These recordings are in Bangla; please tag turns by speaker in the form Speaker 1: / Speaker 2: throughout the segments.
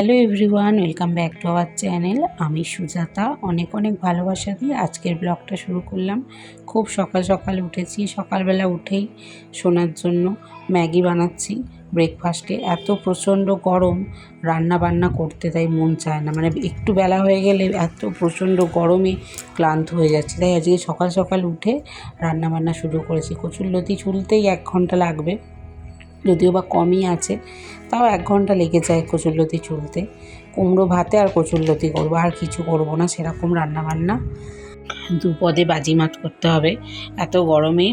Speaker 1: Hello everyone, welcome back to our channel. আমি সুজাতা অনেক অনেক ভালোবাসা দিয়ে আজকের ব্লগটা শুরু করলাম। খুব সকাল সকাল উঠেছি। সকালবেলা উঠেই শোনার জন্য ম্যাগি বানাচ্ছি ব্রেকফাস্টে। এত প্রচণ্ড গরম, রান্না বান্না করতে তাই মন চায় না, মানে একটু বেলা হয়ে গেলে এত প্রচণ্ড গরমে ক্লান্ত হয়ে যাচ্ছে। তাই আজকে সকাল সকাল উঠে রান্না বান্না শুরু করেছি। কচুরলতি ছুলতেই 1 ঘন্টা লাগবে, যদিও বা কমই আছে, তাও 1 ঘন্টা লেগে যায় কচুরলতি ছুলতে। কুমড়ো ভাতে আর কচুরলতি করবো, আর কিছু করব না সেরকম রান্নাবান্না। দুপদে বাজিমাত করতে হবে। এত গরমে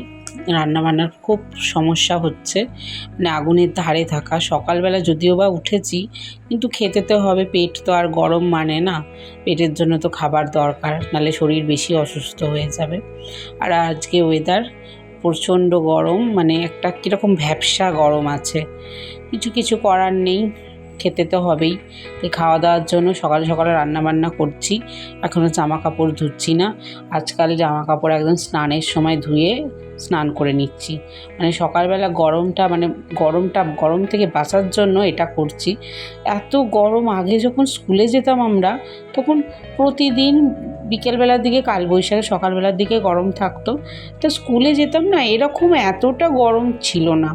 Speaker 1: রান্নাবান্নার খুব সমস্যা হচ্ছে, মানে আগুনের ধারে থাকা। সকালবেলা যদিও বা উঠেছি, কিন্তু খেতে তো হবে, পেট তো আর গরম মানে না। পেটের জন্য তো খাবার দরকার, নাহলে শরীর বেশি অসুস্থ হয়ে যাবে। আর আজকে ওয়েদার প্রচণ্ড গরম, মানে একটা কীরকম ভ্যাপসা গরম আছে। কিছু করার নেই, খেতে তো হবেই। তাই খাওয়া দাওয়ার জন্য সকালে সকালে রান্নাবান্না করছি। এখনও জামা কাপড় ধুচ্ছি না। আজকাল জামা কাপড় একদম স্নানের সময় ধুয়ে স্নান করে নিচ্ছি। মানে সকালবেলা গরম থেকে বাঁচার জন্য এটা করছি। এত গরম, আগে যখন স্কুলে যেতাম আমরা, তখন প্রতিদিন বিকেলবেলার দিকে কালবৈশাখী, সকালবেলার দিকে গরম থাকতো। তো স্কুলে যেতাম না, এরকম এতটা গরম ছিল না।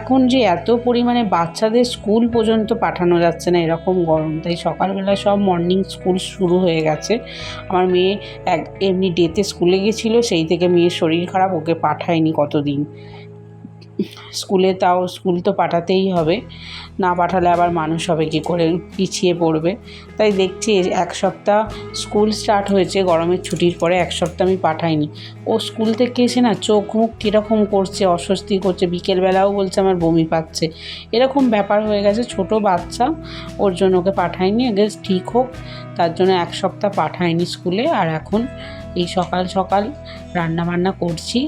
Speaker 1: এখন যে এত পরিমাণে বাচ্চাদের স্কুল পর্যন্ত পাঠানো যাচ্ছে না, এরকম গরম। তাই সকালবেলা সব মর্নিং স্কুল শুরু হয়ে গেছে। আমার মেয়ে এমনি ডেতে স্কুলে গেছিলো, সেই থেকে মেয়ের শরীর খারাপ, ওকে পাঠায়নি কতদিন স্কুলে। তাও স্কুল তো পাঠাতেই হবে, না পাঠালে আবার মানুষ হবে কী করে, পিছিয়ে পড়বে। তাই দেখছি 1 সপ্তাহ স্কুল স্টার্ট হয়েছে গরমের ছুটির পরে, 1 সপ্তাহ আমি পাঠাইনি। ও স্কুল থেকে এসে না চোখ মুখ কীরকম করছে, অস্বস্তি করছে, বিকেলবেলাও বলছে আমার বমি পাচ্ছে, এরকম ব্যাপার হয়ে গেছে। ছোট বাচ্চা, ওর জন্য ওকে পাঠাইনি। আগে ঠিক হোক, তার জন্য 1 সপ্তাহ পাঠাইনি স্কুলে। আর এখন এই সকাল সকাল রান্নাবান্না করছি।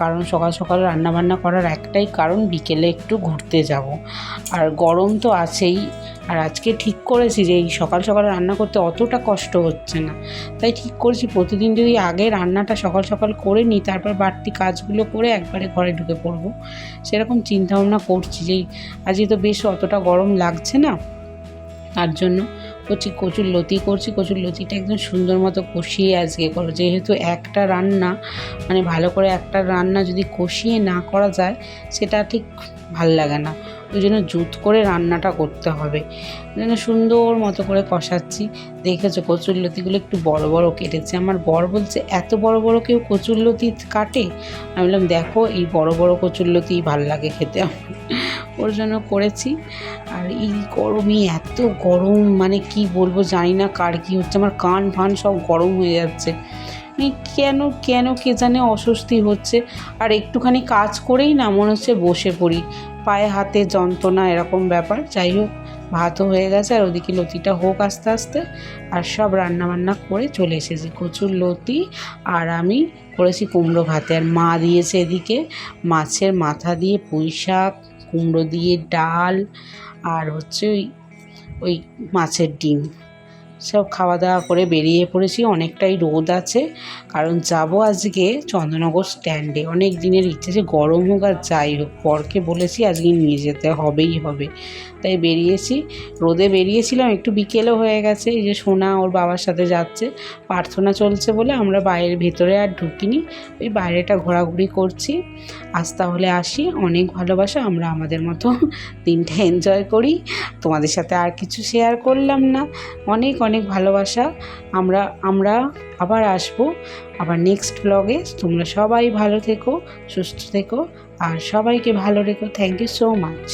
Speaker 1: কারণ সকাল সকাল রান্নাবান্না করার একটাই কারণ, বিকেলে একটু ঘুরতে যাব। আর গরম তো আছেই। আর আজকে ঠিক করেছি যে এই সকাল সকাল রান্না করতে অতটা কষ্ট হচ্ছে না। তাই ঠিক করেছি প্রতিদিন যদি আগে রান্নাটা সকাল সকাল করে নিই, তারপর বাড়তি কাজগুলো করে একবারে ঘরে ঢুকে পড়বো, সেরকম চিন্তাভাবনা করছি। যে আজকে তো বেশ অতটা গরম লাগছে না, তার জন্য কচুরলতি করছি। কচুরলতিটা একদম সুন্দর মতো কষিয়ে আজকে করো, যেহেতু একটা রান্না, মানে ভালো করে একটা রান্না যদি কষিয়ে না করা যায়, সেটা ঠিক ভাল লাগে না। ওই জন্য জুত করে রান্নাটা করতে হবে। ওই জন্য সুন্দর মতো করে কষাচ্ছি। দেখেছো কচুরলতিগুলো একটু বড় বড় কেটেছে। আমার বর বলছে এত বড় বড় কেউ কচুরলতি কাটে? আমি বললাম দেখো, এই বড় বড় কচুরলতিই ভাল লাগে খেতে আমার, ওর জন্য করেছি। আর এই গরমে এত গরম, মানে কি বলবো, জানি না কার কী হচ্ছে, আমার কান ফান সব গরম হয়ে যাচ্ছে। কেন কে জানে অস্বস্তি হচ্ছে। আর একটুখানি কাজ করেই না মনে হচ্ছে বসে পড়ি, পায়ে হাতে যন্ত্রণা, এরকম ব্যাপার। যাই হোক, ভাতও হয়ে গেছে, আর ওদিকে লতিটা হোক আস্তে আস্তে। আর সব রান্নাবান্না করে চলে এসেছি। কচুরলতি আর আমি করেছি কুমড়ো ভাতে, আর মা দিয়েছে এদিকে মাছের মাথা দিয়ে পুঁই শাক, কুমড়ো দিয়ে ডাল, আর হচ্ছে ওই মাছের ডিম। সব খাওয়া দাওয়া করে বেরিয়ে পড়েছি। অনেকটাই রোদ আছে, কারণ যাব আজকে চন্দ্রনগর স্ট্যান্ডে। অনেক দিনের ইচ্ছে, যে গরম হোক আর যাই হোক, বরকে বলেছি আজকে নিয়ে যেতে হবেই হবে। তাই বেরিয়েছি। রোদে বেরিয়েছিলাম, একটু বিকেলও হয়ে গেছে। এই যে সোনা ওর বাবার সাথে যাচ্ছে, প্রার্থনা চলছে বলে আমরা ভেতরে আর ঢুকিনি, ওই বাইরেটা ঘোরাঘুরি করছি। আজ তাহলে আসি। অনেক ভালোবাসা, আমরা আমাদের মতো দিনটা এনজয় করি। তোমাদের সাথে আর কিছু শেয়ার করলাম না। অনেক অনেক ভালোবাসা। আমরা আবার আসবো, আবার নেক্সট ব্লগে। তোমরা সবাই ভালো থেকো, সুস্থ থেকো, আর সবাইকে ভালো রেখো। Thank you so much.